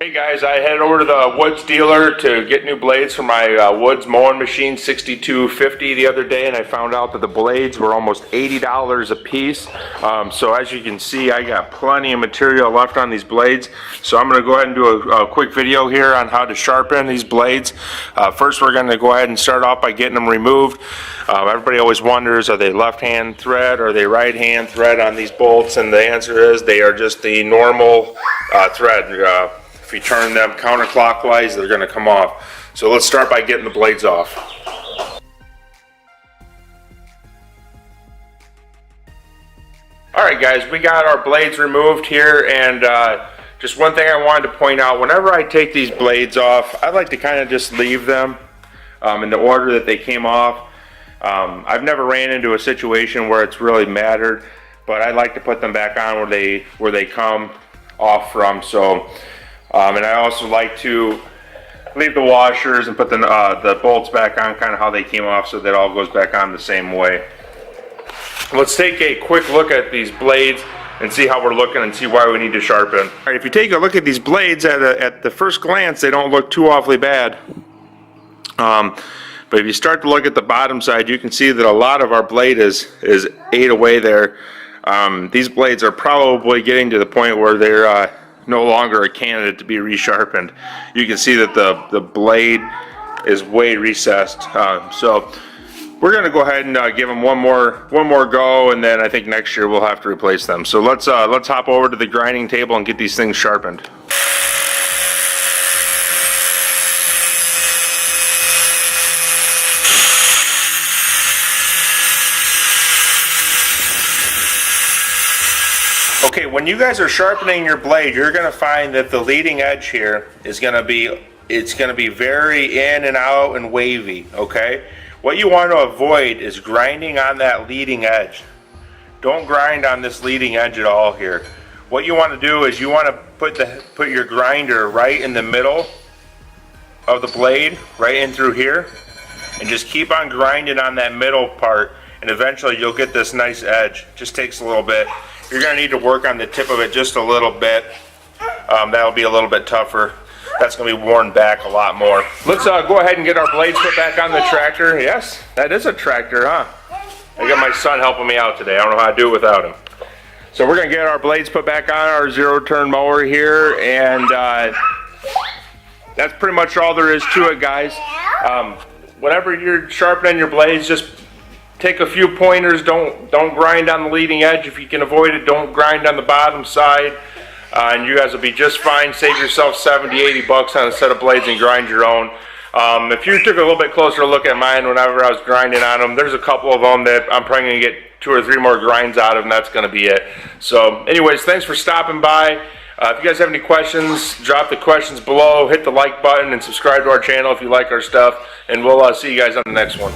Hey guys, I headed over to the Woods dealer to get new blades for my Woods mowing machine 6250 the other day, and I found out that the blades were almost $80 a piece. So as you can see, I got plenty of material left on these blades. So I'm going to go ahead and do a quick video here on how to sharpen these blades. First, we're going to go ahead and start off by getting them removed. Everybody always wonders, are they left-hand thread or are they right-hand thread on these bolts? And the answer is they are just the normal thread. If you turn them counterclockwise, they're going to come off. So let's start by getting the blades off. Alright guys, we got our blades removed here, and just one thing I wanted to point out, whenever I take these blades off, I like to kind of just leave them in the order that they came off. I've never ran into a situation where it's really mattered, but I like to put them back on where they come off from. So and I also like to leave the washers and put the bolts back on kind of how they came off, so that all goes back on the same way. Let's take a quick look at these blades and see how we're looking and see why we need to sharpen. All right, if you take a look at these blades at the first glance, they don't look too awfully bad. But if you start to look at the bottom side, you can see that a lot of our blade is ate away there. These blades are probably getting to the point where they're no longer a candidate to be resharpened. You can see that the blade is way recessed. So we're going to go ahead and give them one more go, and then I think next year we'll have to replace them. So let's hop over to the grinding table and get these things sharpened. Okay, when you guys are sharpening your blade, you're going to find that the leading edge here is going to be very in and out and wavy, okay? What you want to avoid is grinding on that leading edge. Don't grind on this leading edge at all here. What you want to do is you want to put your grinder right in the middle of the blade, right in through here, and just keep on grinding on that middle part, and eventually you'll get this nice edge. Just takes a little bit. You're going to need to work on the tip of it just a little bit. That'll be a little bit tougher. That's going to be worn back a lot more. Let's go ahead and get our blades put back on the tractor. Yes, that is a tractor, huh? I got my son helping me out today. I don't know how to do it without him. So we're going to get our blades put back on our zero-turn mower here, and that's pretty much all there is to it, guys. Whenever you're sharpening your blades, just take a few pointers. Don't grind on the leading edge. If you can avoid it, don't grind on the bottom side, and you guys will be just fine. Save yourself 70, 80 bucks on a set of blades and grind your own. If you took a little bit closer look at mine whenever I was grinding on them, there's a couple of them that I'm probably going to get 2 or 3 more grinds out of, and that's going to be it. So anyways, thanks for stopping by. If you guys have any questions, drop the questions below, hit the like button, and subscribe to our channel if you like our stuff, and we'll see you guys on the next one.